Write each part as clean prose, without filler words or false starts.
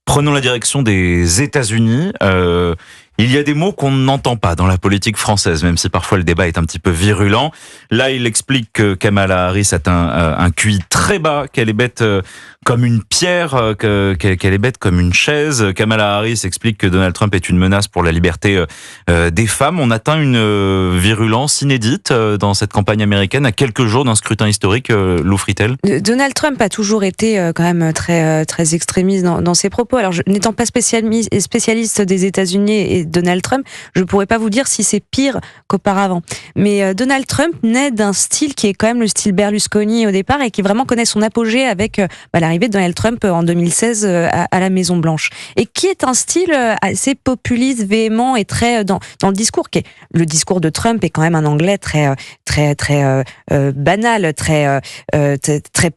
Prenons la direction des États-Unis. Il y a des mots qu'on n'entend pas dans la politique française, même si parfois le débat est un petit peu virulent. Là, il explique que Kamala Harris a un QI très bas, qu'elle est bête comme une pierre, qu'elle est bête comme une chaise. Kamala Harris explique que Donald Trump est une menace pour la liberté des femmes. On atteint une virulence inédite dans cette campagne américaine à quelques jours d'un scrutin historique, Lou Fritel. Donald Trump a toujours été quand même très extrémiste dans ses propos. Alors, n'étant pas spécialiste des États-Unis et Donald Trump, je ne pourrais pas vous dire si c'est pire qu'auparavant. Mais Donald Trump naît d'un style qui est quand même le style Berlusconi au départ et qui vraiment connaît son apogée avec l'arrivée de Donald Trump en 2016 à la Maison Blanche. Et qui est un style assez populiste, véhément et très dans le discours. Le discours de Trump est quand même un anglais très banal, très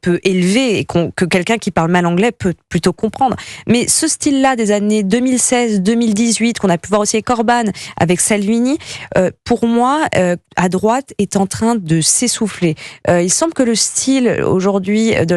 peu élevé et que quelqu'un qui parle mal anglais peut plutôt comprendre. Mais ce style-là des années 2016-2018 qu'on a pu voir aussi avec Orban, avec Salvini, pour moi, à droite, est en train de s'essouffler. Il semble que le style aujourd'hui de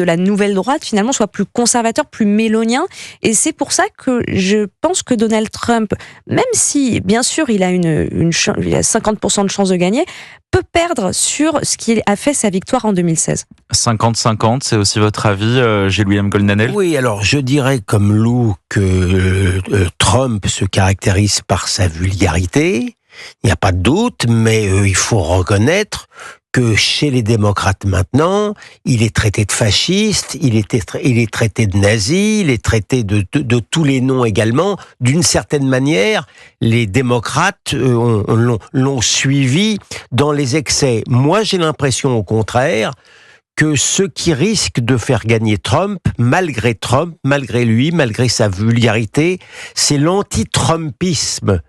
la nouvelle droite, finalement, soit plus conservateur, plus mélonien. Et c'est pour ça que je pense que Donald Trump, même si, bien sûr, il a il a 50% de chances de gagner, peut perdre sur ce qui a fait sa victoire en 2016. 50-50, c'est aussi votre avis, Gilles-William Goldnadel ? Oui, alors je dirais comme Lou que Trump se caractérise par sa vulgarité, il n'y a pas de doute, mais il faut reconnaître que chez les démocrates maintenant, il est traité de fasciste, il est traité de nazi, il est traité de tous les noms également. D'une certaine manière, les démocrates l'ont suivi dans les excès. Moi, j'ai l'impression au contraire que ce qui risque de faire gagner Trump, malgré lui, malgré sa vulgarité, c'est l'anti-trumpisme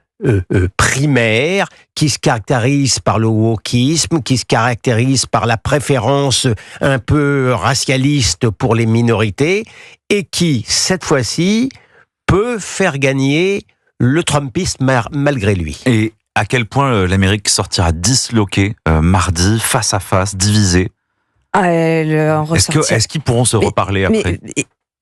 primaire qui se caractérise par le wokisme, qui se caractérise par la préférence un peu racialiste pour les minorités et qui, cette fois-ci, peut faire gagner le trumpisme malgré lui. Et à quel point l'Amérique sortira disloquée mardi, face à face, divisée ? Est-ce qu'ils pourront se reparler après ?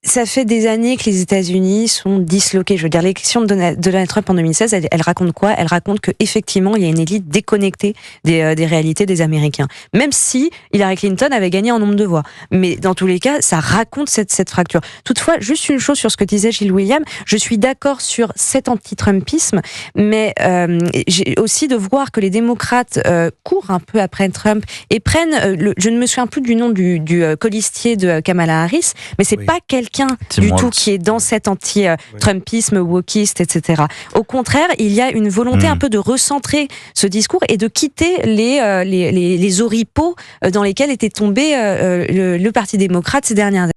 Ça fait des années que les États-Unis sont disloqués. Je veux dire, l'élection de Donald Trump en 2016, elle raconte quoi ? Elle raconte qu'effectivement, il y a une élite déconnectée des réalités des Américains. Même si Hillary Clinton avait gagné en nombre de voix. Mais dans tous les cas, ça raconte cette fracture. Toutefois, juste une chose sur ce que disait Gilles William, je suis d'accord sur cet anti-Trumpisme, mais j'ai aussi de voir que les démocrates courent un peu après Trump et prennent, je ne me souviens plus du nom du colistier de Kamala Harris, mais c'est pas quelqu'un du tout qui est dans cet anti-Trumpisme, wokiste, etc. Au contraire, il y a une volonté un peu de recentrer ce discours et de quitter les oripeaux dans lesquels était tombé le Parti démocrate ces dernières années.